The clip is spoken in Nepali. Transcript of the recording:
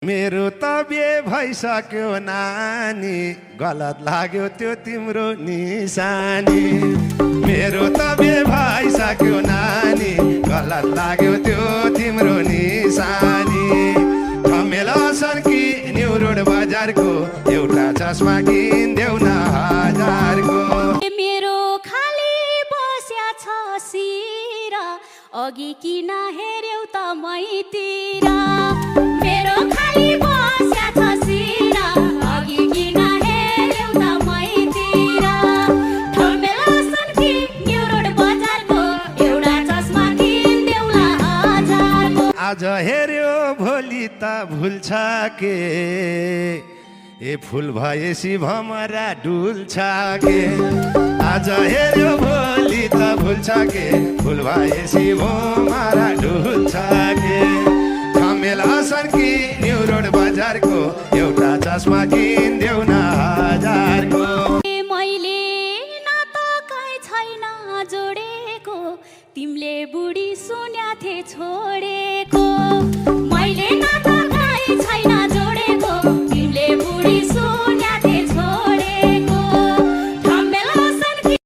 मेरो त बिहे भइसक्यो नानी, गलत लाग्यो त्यो तिम्रो निशानी। मेरो त बिहे भइसक्यो नानी, गलत लाग्यो त्यो तिम्रो निशानी। ठमेल सर्की न्यु रोड बजारको एउटा चस्मा किन्देऊ न हजारको। मेरो खाली बस्या छ सिर, अघि किन हेर्यौ त मैतिर। मेरो खाली बस्या छ सिर, अघि किन हेर्यौ त मैतिर। ठमेल सर्की न्यु रोड बजारको एउटा चस्मा किन्देऊ न हजारको। आज हेर्यो भोलि त भुल्छ के, ए फुल भएसी भमरा डुल्छ के। आज हेर्यो भोलि त भुल्छ के, फुल भएसी भमरा डुल्छ के। ठमेल सर्की न्यु रोड बजारको एउटा चस्मा किन्देऊ न हजारको। मैले नाता काहीँ छैन जोडेको, तिमीले बुढी सुन्या थे छोडेको।